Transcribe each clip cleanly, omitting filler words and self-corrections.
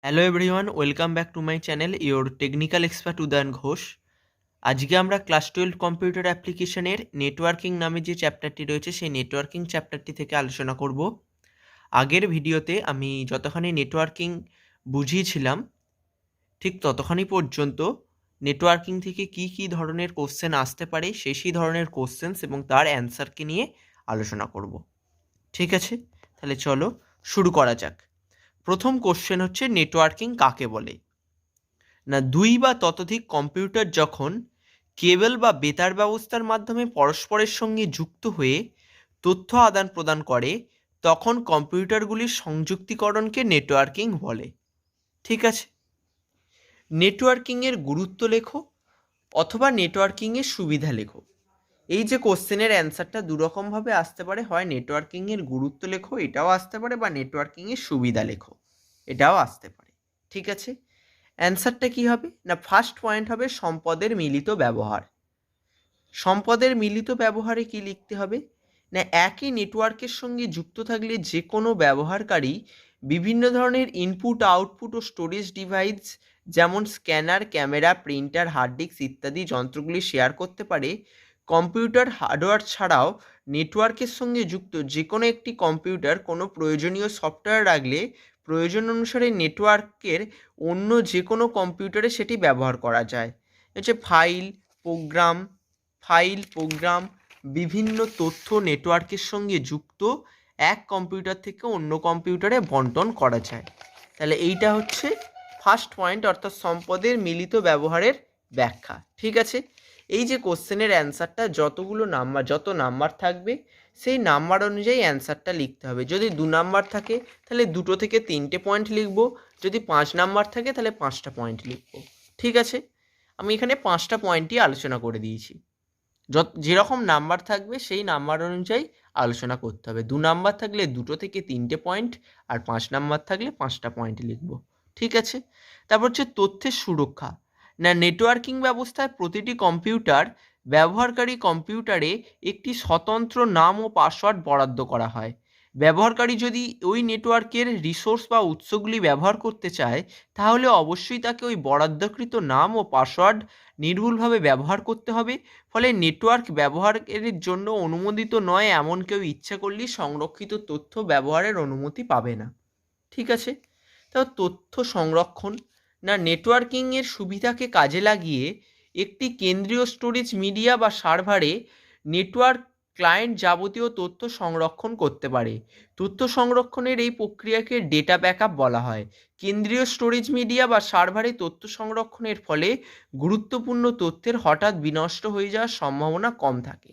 Hello everyone, welcome back to my channel your technical expert Udayan Ghosh. আজকে আমরা class 12 computer অ্যাপ্লিকেশনের networking নামে যে চ্যাপ্টারটি রয়েছে সেই নেটওয়ার্কিং চ্যাপ্টারটি থেকে আলোচনা করব। আগের ভিডিওতে আমি যতখানি নেটওয়ার্কিং বুঝিয়েছিলাম ঠিক ততখানি পর্যন্ত নেটওয়ার্কিং থেকে কি কি ধরনের কোশ্চেন আসতে পারে সেই ধরনের কোশ্চেন্স এবং তার অ্যান্সারকে নিয়ে আলোচনা করব। ঠিক আছে, তাহলে চলো শুরু করা যাক। প্রথম কোশ্চেন হচ্ছে নেটওয়ার্কিং কাকে বলে? না, দুই বা ততোধিক কম্পিউটার যখন কেবল বা বেতার ব্যবস্থার মাধ্যমে পরস্পরের সঙ্গে যুক্ত হয়ে তথ্য আদান প্রদান করে তখন কম্পিউটারগুলির সংযুক্তিকরণকে নেটওয়ার্কিং বলে। ঠিক আছে, নেটওয়ার্কিংয়ের গুরুত্ব লেখো অথবা নেটওয়ার্কিংয়ের সুবিধা লেখো। এই যে কোশ্চেনের অ্যান্সারটা দুরকমভাবে আসতে পারে, হয় নেটওয়ার্কিংয়ের গুরুত্ব লেখো এটাও আসতে পারে, বা নেটওয়ার্কিংয়ের সুবিধা লেখো এটাও আসতে পারে। ঠিক আছে, অ্যান্সারটা কি হবে? না, ফার্স্ট পয়েন্ট হবে সম্পদের মিলিত ব্যবহার। সম্পদের মিলিত ব্যবহারে কি লিখতে হবে? না, একই নেটওয়ার্কের সঙ্গে যুক্ত থাকলে যে কোনো ব্যবহারকারী বিভিন্ন ধরনের ইনপুট আউটপুট ও স্টোরেজ ডিভাইস যেমন scanner, camera, printer, hard disk ইত্যাদি যন্ত্রগুলি শেয়ার করতে পারে। কম্পিউটার হার্ডওয়্যার ছাড়াও নেটওয়ার্কের সঙ্গে যুক্ত যে কোনো একটি কম্পিউটার কোনো প্রয়োজনীয় সফটওয়্যার রাখলে প্রয়োজন অনুসারে নেটওয়ার্কের অন্য যে কোনো কম্পিউটারে সেটি ব্যবহার করা যায়। হচ্ছে ফাইল প্রোগ্রাম বিভিন্ন তথ্য নেটওয়ার্কের সঙ্গে যুক্ত এক কম্পিউটার থেকে অন্য কম্পিউটারে বন্টন করা যায়। তাহলে এইটা হচ্ছে ফার্স্ট পয়েন্ট, অর্থাৎ সম্পদের মিলিত ব্যবহারের ব্যাখ্যা। ঠিক আছে, এই যে কোশ্চেনের অ্যান্সারটা যত নাম্বার থাকবে সেই নাম্বার অনুযায়ী অ্যান্সারটা লিখতে হবে। যদি 2 নাম্বার থাকে তাহলে 2 থেকে 3টে পয়েন্ট লিখব, যদি 5 নাম্বার থাকে তাহলে 5টা পয়েন্ট লিখব। ঠিক আছে, আমি এখানে 5টা পয়েন্টই আলোচনা করে দিয়েছি। যেরকম নাম্বার থাকবে সেই নাম্বার অনুযায়ী আলোচনা করতে হবে। 2 নাম্বার থাকলে 2 থেকে 3টে পয়েন্ট, আর 5 নাম্বার থাকলে 5টা পয়েন্ট লিখব। ঠিক আছে, তারপর হচ্ছে তথ্যের সুরক্ষা। না, নেটওয়ার্কিং ব্যবস্থায় প্রতিটি ব্যবহারকারী কম্পিউটারে একটি স্বতন্ত্র নাম ও পাসওয়ার্ড বরাদ্দ করা হয়। ব্যবহারকারী যদি ওই নেটওয়ার্কের রিসোর্স বা উৎসগুলি ব্যবহার করতে চায় তাহলে অবশ্যই তাকে ওই বরাদ্দকৃত নাম ও পাসওয়ার্ড নির্ভুলভাবে ব্যবহার করতে হবে। ফলে নেটওয়ার্ক ব্যবহারের জন্য অনুমোদিত নয় এমন কেউ ইচ্ছা করলেই সংরক্ষিত তথ্য ব্যবহারের অনুমতি পাবে না। ঠিক আছে, তাও তথ্য সংরক্ষণ। না, নেটওয়ার্কিংয়ের সুবিধাকে কাজে লাগিয়ে একটি কেন্দ্রীয় স্টোরেজ মিডিয়া বা সার্ভারে নেটওয়ার্ক ক্লায়েন্ট যাবতীয় তথ্য সংরক্ষণ করতে পারে। তথ্য সংরক্ষণের এই প্রক্রিয়াকে ডেটা ব্যাকআপ বলা হয়। কেন্দ্রীয় স্টোরেজ মিডিয়া বা সার্ভারে তথ্য সংরক্ষণের ফলে গুরুত্বপূর্ণ তথ্যের হঠাৎ বিনষ্ট হয়ে যাওয়ার সম্ভাবনা কম থাকে।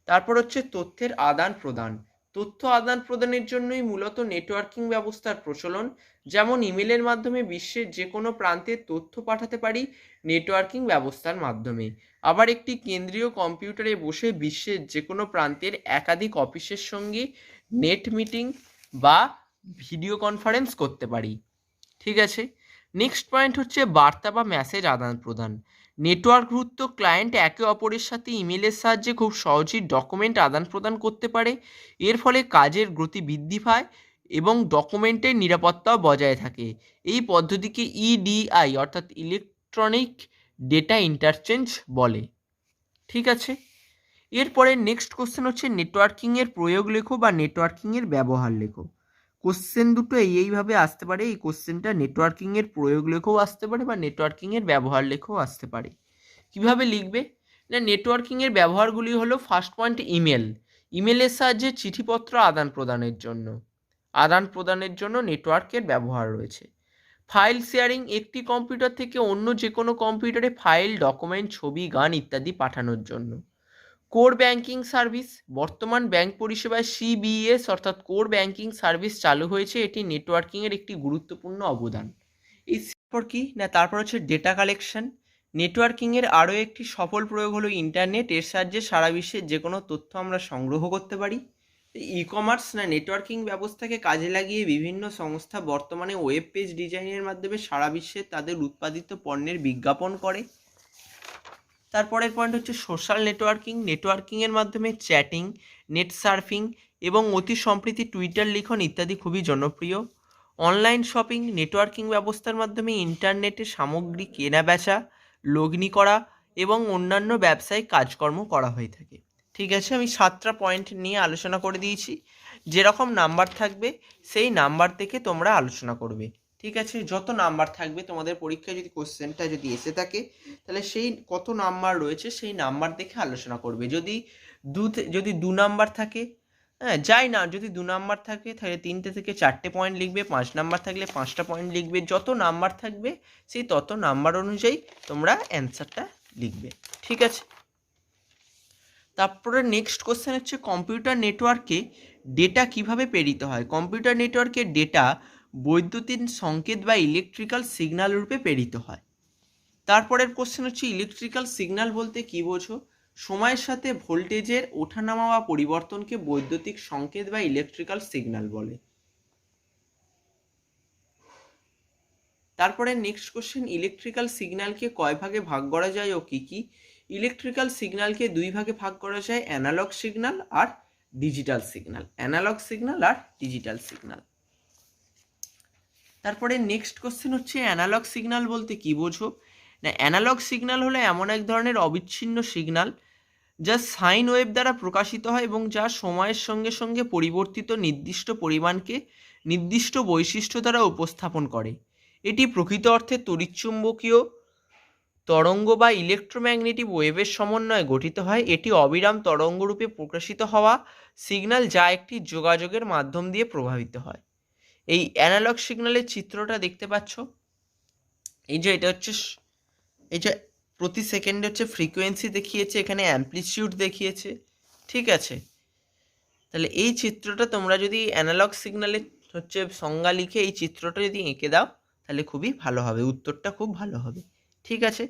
তারপর হচ্ছে তথ্যের আদান প্রদান। তথ্য আদান প্রদানের জন্যই মূলত নেটওয়ার্কিং ব্যবস্থার প্রচলন। যেমন ইমেলের মাধ্যমে বিশ্বের যে কোনো প্রান্তে তথ্য পাঠাতে পারি নেটওয়ার্কিং ব্যবস্থার মাধ্যমে। আবার একটি কেন্দ্রীয় কম্পিউটারে বসে বিশ্বের যে কোনো প্রান্তের একাধিক অফিসের সঙ্গে নেট মিটিং বা ভিডিও কনফারেন্স করতে পারি। ঠিক আছে, নেক্সট পয়েন্ট হচ্ছে বার্তা বা মেসেজ আদান প্রদান। নেটওয়ার্কভুক্ত ক্লায়েন্ট একে অপরের সাথে ইমেলের সাহায্যে খুব সহজেই ডকুমেন্ট আদান প্রদান করতে পারে। এর ফলে কাজের গতি বৃদ্ধি পায় এবং ডকুমেন্টের নিরাপত্তাও বজায় থাকে। এই পদ্ধতিকে ইডিআই অর্থাৎ ইলেকট্রনিক ডেটা ইন্টারচেঞ্জ বলে। ঠিক আছে, এরপরে নেক্সট কোশ্চেন হচ্ছে নেটওয়ার্কিংয়ের প্রয়োগ লেখো বা নেটওয়ার্কিংয়ের ব্যবহার লেখো। কোশ্চেন দুটো এইভাবে আসতে পারে। এই কোশ্চেনটা নেটওয়ার্কিংয়ের প্রয়োগ লেখেও আসতে পারে বা নেটওয়ার্কিংয়ের ব্যবহার লেখেও আসতে পারে। কিভাবে লিখবে? না, নেটওয়ার্কিংয়ের ব্যবহারগুলি হলো ফার্স্ট পয়েন্ট ইমেলের সাহায্যে চিঠিপত্র আদান প্রদানের জন্য নেটওয়ার্কের ব্যবহার রয়েছে। ফাইল শেয়ারিং, একটি কম্পিউটার থেকে অন্য যে কোনো কম্পিউটারে ফাইল, ডকুমেন্ট, ছবি, গান ইত্যাদি পাঠানোর জন্য। কোর ব্যাংকিং সার্ভিস, বর্তমান ব্যাংক পরিষেবায় সিবিএস অর্থাৎ কোর ব্যাংকিং সার্ভিস চালু হয়েছে, এটি নেটওয়ার্কিংয়ের একটি গুরুত্বপূর্ণ অবদান। এরপর কি না, তারপর হচ্ছে ডেটা কালেকশন। নেটওয়ার্কিংয়ের আরও একটি সফল প্রয়োগ হলো ইন্টারনেট। এর সাহায্যে সারা বিশ্বের যে কোনো তথ্য আমরা সংগ্রহ করতে পারি। ই কমার্স, না, নেটওয়ার্কিং ব্যবস্থাকে কাজে লাগিয়ে বিভিন্ন সংস্থা বর্তমানে ওয়েব পেজ ডিজাইনের মাধ্যমে সারা বিশ্বে তাদের উৎপাদিত পণ্যের বিজ্ঞাপন করে। তারপরের পয়েন্ট হচ্ছে সোশ্যাল নেটওয়ার্কিংয়ের মাধ্যমে চ্যাটিং, নেট সার্ফিং এবং অতি সম্প্রতি টুইটার লিখন ইত্যাদি খুবই জনপ্রিয়। অনলাইন শপিং নেটওয়ার্কিং ব্যবস্থার মাধ্যমে ইন্টারনেটে সামগ্রী কেনা বেচা, লগ্নি করা এবং অন্যান্য ব্যবসায়িক কাজকর্ম করা হয়ে থাকে। ঠিক আছে, আমি 7টা পয়েন্ট নিয়ে আলোচনা করে দিয়েছি। যেরকম নাম্বার থাকবে সেই নাম্বার থেকে তোমরা আলোচনা করবে। ঠিক আছে, যত নাম্বার থাকবে তোমাদের পরীক্ষায় যদি কোশ্চেনটা যদি এসে থাকে তাহলে সেই কত নাম্বার রয়েছে সেই নাম্বার দেখে আলোচনা করবে। যদি 2 নাম্বার থাকে, হ্যাঁ যাই না, যদি 2 নাম্বার থাকে তাহলে 3টে থেকে 4টে পয়েন্ট লিখবে, 5 নাম্বার থাকলে 5টা পয়েন্ট লিখবে। যত নাম্বার থাকবে সেই তত নাম্বার অনুযায়ী তোমরা অ্যান্সারটা লিখবে। ঠিক আছে, তারপরে নেক্সট কোশ্চেন হচ্ছে কম্পিউটার নেটওয়ার্কে ডেটা কিভাবে প্রেরিত হয়। কম্পিউটার নেটওয়ার্কের ডেটা বৈদ্যুতিন সংকেত বা ইলেকট্রিক্যাল সিগন্যাল রূপে প্রেরিত হয়। তারপরের কোশ্চেন হচ্ছে ইলেকট্রিক্যাল সিগন্যাল বলতে কী বোঝো। সময়ের সাথে ভোল্টেজের ওঠানামা বা পরিবর্তনকে বৈদ্যুতিক সংকেত বা ইলেকট্রিক্যাল সিগন্যাল বলে। তারপরে নেক্সট কোশ্চেন ইলেকট্রিক্যাল সিগন্যালকে কয় ভাগে ভাগ করা যায় ও কী কী। ইলেকট্রিক্যাল সিগন্যালকে 2 ভাগে ভাগ করা যায়, অ্যানালগ সিগন্যাল আর ডিজিটাল সিগন্যাল। অ্যানালগ সিগন্যাল আর ডিজিটাল সিগন্যাল। তারপরে নেক্সট কোশ্চেন হচ্ছে অ্যানালগ সিগন্যাল বলতে কী বোঝো। না, অ্যানালগ সিগন্যাল হলো এমন এক ধরনের অবিচ্ছিন্ন সিগন্যাল যা সাইন ওয়েভ দ্বারা প্রকাশিত হয় এবং যা সময়ের সঙ্গে সঙ্গে পরিবর্তিত নির্দিষ্ট পরিমাণকে নির্দিষ্ট বৈশিষ্ট্য দ্বারা উপস্থাপন করে। এটি প্রকৃত অর্থে তড়িৎচুম্বকীয় তরঙ্গ বা ইলেকট্রোম্যাগনেটিক ওয়েভের সমন্বয়ে গঠিত হয়। এটি অবিরাম তরঙ্গরূপে প্রকাশিত হওয়া সিগন্যাল যা একটি যোগাযোগের মাধ্যম দিয়ে প্রভাবিত হয়। এই অ্যানালগ সিগন্যালের চিত্রটা দেখতে পাচ্ছ, এই যে প্রতি সেকেন্ডে হচ্ছে ফ্রিকোয়েন্সি দেখিয়েছে, এখানে অ্যামপ্লিটিউড দেখিয়েছে। ঠিক আছে, তাহলে এই চিত্রটা তোমরা যদি অ্যানালগ সিগন্যালের হচ্ছে সংজ্ঞা লিখে এই চিত্রটা যদি এঁকে দাও তাহলে খুবই ভালো হবে, উত্তরটা খুব ভালো হবে। ঠিক আছে,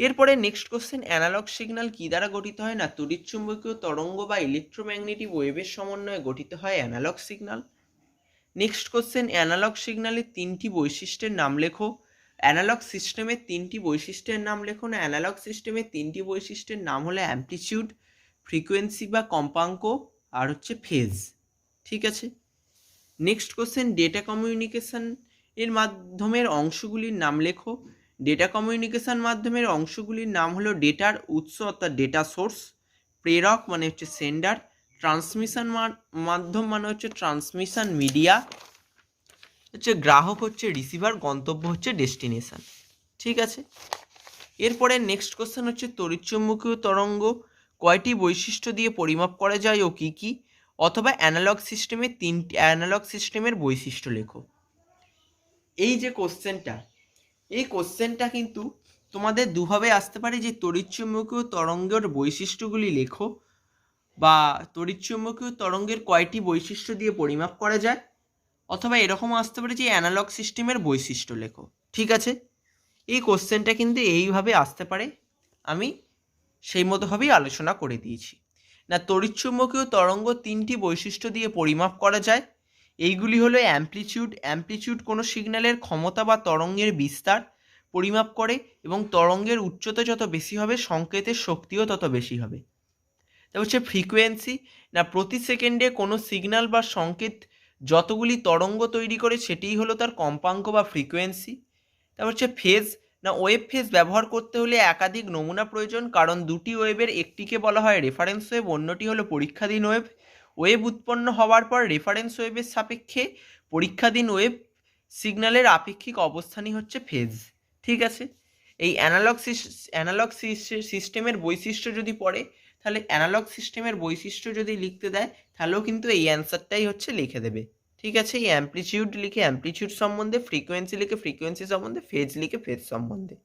এরপরে নেক্সট কোশ্চেন অ্যানালগ সিগন্যাল কী দ্বারা গঠিত হয়। না, তড়িৎচুম্বকীয় তরঙ্গ বা ইলেকট্রোম্যাগনেটিক ওয়েভের সমন্বয়ে গঠিত হয় analogue signal. Next question analogue সিগন্যালের 3টি বৈশিষ্ট্যের নাম লেখো। অ্যানালগ সিস্টেমের 3টি বৈশিষ্ট্যের নাম লেখো। না, অ্যানালগ সিস্টেমের 3টি বৈশিষ্ট্যের নাম হলো অ্যামপ্লিটিউড, ফ্রিকোয়েন্সি বা কম্পাঙ্ক আর হচ্ছে ফেজ। ঠিক আছে, নেক্সট কোশ্চেন ডেটা কমিউনিকেশন এর মাধ্যমের অংশগুলির নাম লেখো। ডেটা কমিউনিকেশন মাধ্যমের অংশগুলির নাম হলো ডেটার উৎস অর্থাৎ ডেটা সোর্স, প্রেরক মানে হচ্ছে সেন্ডার, ট্রান্সমিশন মাধ্যম মানে হচ্ছে ট্রান্সমিশন মিডিয়া, হচ্ছে গ্রাহক হচ্ছে রিসিভার, গন্তব্য হচ্ছে ডেস্টিনেশন। ঠিক আছে, এরপরে নেক্সট কোশ্চেন হচ্ছে তড়িৎচুম্বকীয় তরঙ্গ কয়টি বৈশিষ্ট্য দিয়ে পরিমাপ করা যায় ও কী কী, অথবা অ্যানালগ সিস্টেমের বৈশিষ্ট্য লেখো। এই যে কোশ্চেনটা, এই কোশ্চেনটা কিন্তু তোমাদের দুভাবে আসতে পারে যে তড়িৎচুম্বকীয় তরঙ্গের বৈশিষ্ট্যগুলি লেখো বা তড়িৎচুম্বকীয় তরঙ্গের কয়টি বৈশিষ্ট্য দিয়ে পরিমাপ করা যায়, অথবা এরকমও আসতে পারে যে অ্যানালগ সিস্টেমের বৈশিষ্ট্য লেখো। ঠিক আছে, এই কোশ্চেনটা কিন্তু এইভাবে আসতে পারে, আমি সেই মতোভাবেই আলোচনা করে দিয়েছি। না, তড়িৎচুম্বকীয় তরঙ্গ 3টি বৈশিষ্ট্য দিয়ে পরিমাপ করা যায়। এইগুলি হলো অ্যামপ্লিটিউড কোনো সিগন্যালের ক্ষমতা বা তরঙ্গের বিস্তার পরিমাপ করে এবং তরঙ্গের উচ্চতা যত বেশি হবে সংকেতের শক্তিও তত বেশি হবে। তারপর হচ্ছে ফ্রিকোয়েন্সি, না প্রতি সেকেন্ডে কোনো সিগন্যাল বা সংকেত যতগুলি তরঙ্গ তৈরি করে সেটিই হলো তার কম্পাঙ্ক বা ফ্রিকোয়েন্সি। তারপর হচ্ছে ফেজ, না ওয়েভ ফেজ ব্যবহার করতে হলে একাধিক নমুনা প্রয়োজন, কারণ দুটি ওয়েভের একটিকে বলা হয় রেফারেন্স ওয়েভ, অন্যটি হলো পরীক্ষাধীন ওয়েভ। ওয়েভ উৎপন্ন হওয়ার পর রেফারেন্স ওয়েভের সাপেক্ষে পরীক্ষাধীন ওয়েভ সিগন্যালের আপেক্ষিক অবস্থানই হচ্ছে ফেজ। ঠিক আছে, এই অ্যানালগ সিস্টেমের বৈশিষ্ট্য যদি পড়ে তাহলে অ্যানালগ সিস্টেমের বৈশিষ্ট্য যদি লিখতে দেয় তাহলেও কিন্তু এই অ্যান্সারটাই হচ্ছে লিখে দেবে। ঠিক আছে, এই অ্যামপ্লিটিউড লিখে অ্যামপ্লিটিউড সম্বন্ধে, ফ্রিকোয়েন্সি লিখে ফ্রিকোয়েন্সি সম্বন্ধে, ফেজ লিখে ফেজ সম্বন্ধে।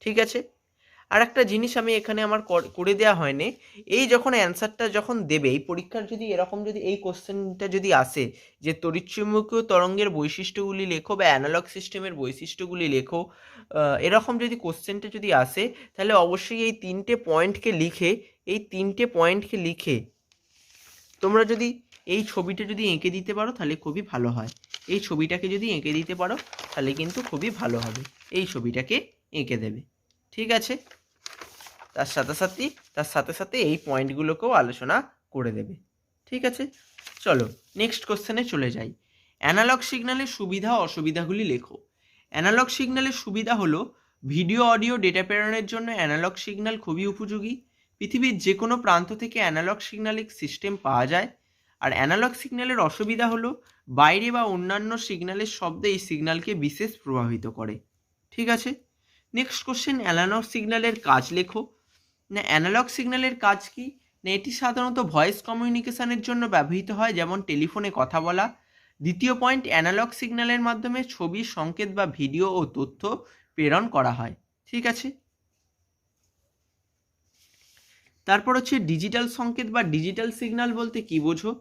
ঠিক আছে, আর একটা জিনিস আমি এখানে আমার করে দেওয়া হয়নি, এই যখন অ্যান্সারটা যখন দেবে এই পরীক্ষার যদি এরকম যদি এই কোশ্চেনটা যদি আসে যে তড়িৎচুম্বকীয় তরঙ্গের বৈশিষ্ট্যগুলি লেখো বা অ্যানালগ সিস্টেমের বৈশিষ্ট্যগুলি লেখো, এরকম যদি কোশ্চেনটা যদি আসে তাহলে অবশ্যই এই 3টে পয়েন্টকে লিখে তোমরা যদি এই ছবিটা যদি এঁকে দিতে পারো তাহলে খুবই ভালো হয়। এই ছবিটাকে যদি এঁকে দিতে পারো তাহলে কিন্তু খুবই ভালো হবে, এই ছবিটাকে এঁকে দেবে। ঠিক আছে, তার সাথে সাথে এই পয়েন্টগুলোকেও আলোচনা করে দেবে। ঠিক আছে, চলো নেক্সট কোশ্চেনে চলে যাই। অ্যানালগ সিগন্যালের সুবিধা ও অসুবিধাগুলি লেখো। অ্যানালগ সিগন্যালের সুবিধা হলো ভিডিও অডিও ডেটা প্রেরণের জন্য অ্যানালগ সিগন্যাল খুবই উপযোগী। পৃথিবীর যে কোনো প্রান্ত থেকে অ্যানালগ সিগন্যালিক সিস্টেম পাওয়া যায়। আর অ্যানালগ সিগন্যালের অসুবিধা হলো বাইরে বা অন্যান্য সিগন্যালের শব্দে এই সিগন্যালকে বিশেষ প্রভাবিত করে। ঠিক আছে, নেক্সট কোশ্চেন, অ্যানালগ সিগন্যালের কাজ লেখো। না, অ্যানালগ সিগন্যালের কাজ কি? না, এটি সাধারণত ভয়েস কমিউনিকেশনের জন্য ব্যবহৃত হয়, যেমন টেলিফোনে কথা বলা। দ্বিতীয় পয়েন্ট, অ্যানালগ সিগন্যালের মাধ্যমে ছবি, সংকেত বা ভিডিও ও তথ্য প্রেরণ করা হয়। ঠিক আছে, তারপর হচ্ছে ডিজিটাল সংকেত বা ডিজিটাল সিগন্যাল বলতে কি বোঝো?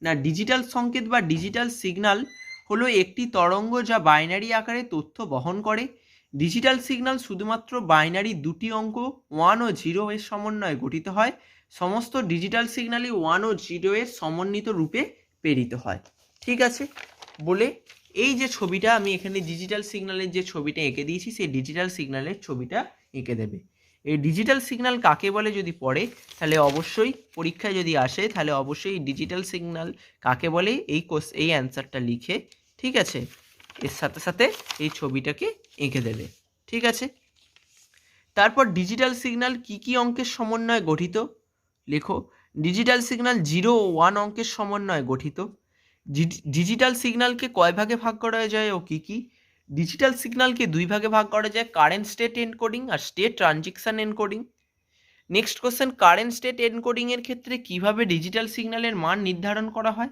না, ডিজিটাল সংকেত বা ডিজিটাল সিগন্যাল হলো একটি তরঙ্গ যা বাইনারি আকারে তথ্য বহন করে। ডিজিটাল সিগন্যাল শুধুমাত্র বাইনারি দুটি অঙ্ক 1 ও 0 এর সমন্বয়ে গঠিত হয়। সমস্ত ডিজিটাল সিগন্যালই 1 ও 0 এর সমন্বিত রূপে প্রেরিত হয়। ঠিক আছে, বলে এই যে ছবিটা আমি এখানে ডিজিটাল সিগন্যালের যে ছবিটা এঁকে দিয়েছি, সেই ডিজিটাল সিগন্যালের ছবিটা এঁকে দেবে। এই ডিজিটাল সিগন্যাল কাকে বলে যদি পড়ে, তাহলে অবশ্যই পরীক্ষায় যদি আসে, তাহলে অবশ্যই ডিজিটাল সিগন্যাল কাকে বলে এই অ্যান্সারটা লিখে, ঠিক আছে, এর সাথে সাথে এই ছবিটাকে এঁকে দেবে। ঠিক আছে, তারপর ডিজিটাল সিগন্যাল কি কি অঙ্কের সমন্বয়ে গঠিত লেখো। ডিজিটাল সিগন্যাল 0 ও 1 অঙ্কের সমন্বয়ে গঠিত। ডিজিটাল সিগন্যালকে কয় ভাগে ভাগ করা যায় ও কি কি? ডিজিটাল সিগন্যালকে দুই ভাগে ভাগ করা যায়, কারেন্ট স্টেট এনকোডিং আর state transition encoding. Next question, current state encoding এর ক্ষেত্রে কিভাবে ডিজিটাল সিগন্যালের মান নির্ধারণ করা হয়?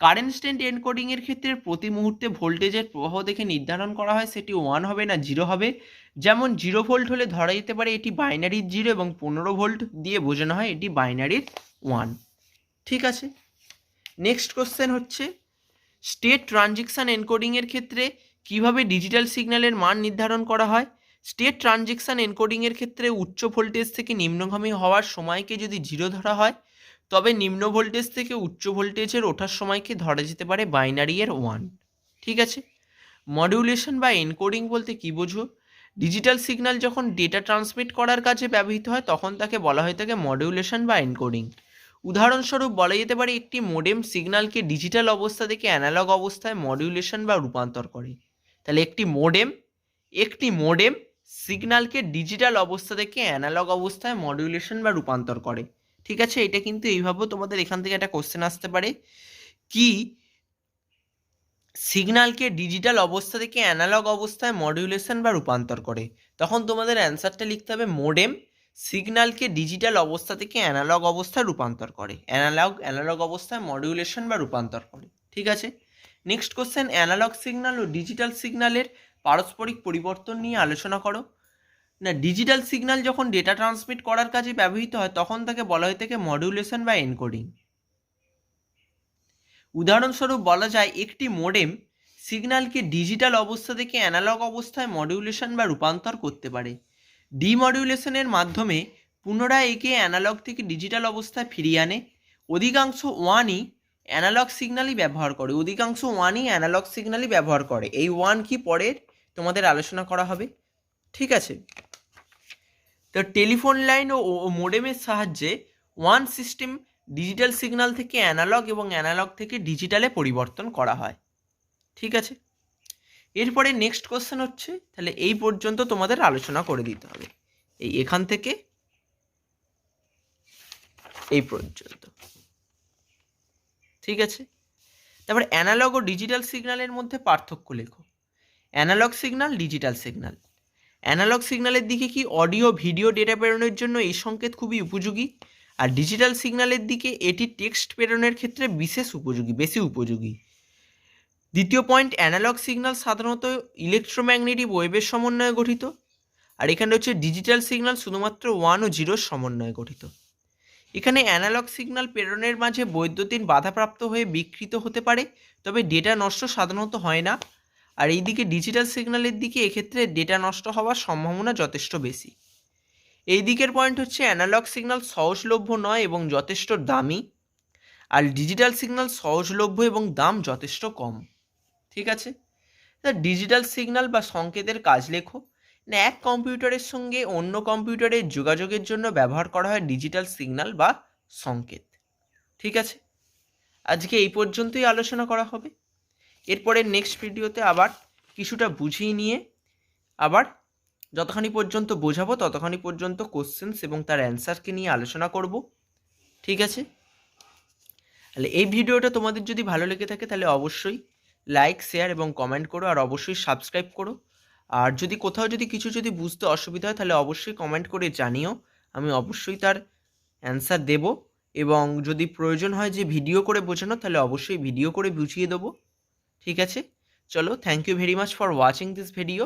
কারেন্ট স্টেট এনকোডিং এর ক্ষেত্রে প্রতি মুহূর্তে ভোল্টেজের প্রবাহ দেখে নির্ধারণ করা হয় সেটি 1 হবে না 0 হবে। যেমন 0 ভোল্ট হলে ধরা যেতে পারে এটি বাইনারির 0 এবং 15 ভোল্ট দিয়ে বোঝানো হয় এটি বাইনারির 1। ঠিক আছে, নেক্সট কোশ্চেন হচ্ছে স্টেট ট্রানজিশন এনকোডিং এর ক্ষেত্রে কিভাবে ডিজিটাল সিগন্যালের মান নির্ধারণ করা হয়? স্টেট ট্রানজিশন এনকোডিং এর ক্ষেত্রে উচ্চ ভোল্টেজ থেকে নিম্নগামী হওয়ার সময়কে যদি 0 ধরা হয়, তবে নিম্ন ভোল্টেজ থেকে উচ্চ ভোল্টেজের ওঠার সময়কে ধরা যেতে পারে বাইনারি এর 1। ঠিক আছে, মডিউলেশন বা এনকোডিং বলতে কি বোঝো? ডিজিটাল সিগন্যাল যখন ডেটা ট্রান্সমিট করার কাজে ব্যবহৃত হয় তখন তাকে বলা হয়ে থাকে মডিউলেশন বা এনকোডিং। উদাহরণস্বরূপ বলা যেতে পারে একটি মোডেম সিগন্যালকে ডিজিটাল অবস্থা থেকে অ্যানালগ অবস্থায় মডিউলেশন বা রূপান্তর করে। তাহলে একটি মোডেম সিগন্যালকে ডিজিটাল অবস্থা থেকে অ্যানালগ অবস্থায় মডিউলেশন বা রূপান্তর করে। ঠিক আছে, এটা কিন্তু এইভাবেও তোমাদের এখান থেকে একটা কোশ্চেন আসতে পারে, কি সিগন্যালকে ডিজিটাল অবস্থা থেকে অ্যানালগ অবস্থায় মডিউলেশন বা রূপান্তর করে। তখন তোমাদের অ্যান্সারটা লিখতে হবে মোডেম সিগন্যালকে ডিজিটাল অবস্থা থেকে অ্যানালগ অবস্থায় রূপান্তর করে, অ্যানালগ অবস্থায় মডিউলেশন বা রূপান্তর করে। ঠিক আছে, নেক্সট কোশ্চেন, অ্যানালগ সিগন্যাল ও ডিজিটাল সিগন্যালের পারস্পরিক পরিবর্তন নিয়ে আলোচনা করো। না, ডিজিটাল সিগন্যাল যখন ডেটা ট্রান্সমিট করার কাজে ব্যবহৃত হয় তখন তাকে বলা হয়ে থাকে মডিউলেশন বা এনকোডিং। উদাহরণস্বরূপ বলা যায় একটি মোডেম সিগন্যালকে ডিজিটাল অবস্থা থেকে অ্যানালগ অবস্থায় মডিউলেশন বা রূপান্তর করতে পারে। ডিমডিউলেশনের মাধ্যমে পুনরায় একে অ্যানালগ থেকে ডিজিটাল অবস্থায় ফিরিয়ে আনে। অধিকাংশ ওয়ানই অ্যানালগ সিগন্যালই ব্যবহার করে। এই ওয়ান কি পরে তোমাদের আলোচনা করা হবে। ঠিক আছে, তো টেলিফোন লাইন ও মোডেমের সাহায্যে ওয়ান সিস্টেম ডিজিটাল সিগন্যাল থেকে অ্যানালগ এবং অ্যানালগ থেকে ডিজিটালে পরিবর্তন করা হয়। ঠিক আছে, এরপরে নেক্সট কোশ্চেন হচ্ছে, তাহলে এই পর্যন্ত তোমাদের আলোচনা করে দিতে হবে, এখান থেকে এই পর্যন্ত। ঠিক আছে, তারপর অ্যানালগ ও ডিজিটাল সিগন্যালের মধ্যে পার্থক্য লেখো। Analogue signal, digital signal. Analogue সিগন্যালের দিকে কি অডিও ভিডিও ডেটা প্রেরণের জন্য এই সংকেত খুবই উপযোগী, আর ডিজিটাল সিগন্যালের দিকে এটি টেক্সট প্রেরণের ক্ষেত্রে বেশি উপযোগী। দ্বিতীয় পয়েন্ট, অ্যানালগ সিগন্যাল সাধারণত ইলেকট্রোম্যাগনেটিক ওয়েভের সমন্বয়ে গঠিত, আর এখানে হচ্ছে ডিজিটাল সিগন্যাল শুধুমাত্র 1 ও 0 সমন্বয়ে গঠিত। এখানে অ্যানালগ সিগন্যাল প্রেরণের মাঝে বৈদ্যুতিন বাধাপ্রাপ্ত হয়ে বিকৃত হতে পারে, তবে ডেটা নষ্ট সাধারণত হয় না। আর এইদিকে ডিজিটাল সিগন্যালের দিকে এক্ষেত্রে ডেটা নষ্ট হওয়ার সম্ভাবনা যথেষ্ট বেশি। এই দিকের পয়েন্ট হচ্ছে অ্যানালগ সিগন্যাল সহজলভ্য নয় এবং যথেষ্ট দামি, আর ডিজিটাল সিগন্যাল সহজলভ্য এবং দাম যথেষ্ট কম। ঠিক আছে, ডিজিটাল সিগন্যাল বা সংকেতের কাজ লেখো। এক কম্পিউটারের সঙ্গে অন্য কম্পিউটারের যোগাযোগের জন্য ব্যবহার করা হয় ডিজিটাল সিগন্যাল বা সংকেত। ঠিক আছে, আজকে এই পর্যন্তই আলোচনা করা হবে। এরপরে নেক্সট ভিডিওতে আবার কিছুটা বুঝিয়ে নিয়ে আবার যতখানি পর্যন্ত বোঝাবো ততখানি পর্যন্ত কোশ্চেন্স এবং তার অ্যান্সারকে নিয়ে আলোচনা করব। ঠিক আছে, তাহলে এই ভিডিওটা তোমাদের যদি ভালো লেগে থাকে তাহলে অবশ্যই লাইক, শেয়ার এবং কমেন্ট করো, আর অবশ্যই সাবস্ক্রাইব করো। আর যদি কোথাও যদি কিছু যদি বুঝতে অসুবিধা হয় তাহলে অবশ্যই কমেন্ট করে জানিও, আমি অবশ্যই তার অ্যান্সার দেব। এবং যদি প্রয়োজন হয় যে ভিডিও করে বোঝানো তাহলে অবশ্যই ভিডিও করে বুঝিয়ে দেবো। ঠিক আছে, চলো, thank you very much for watching this video.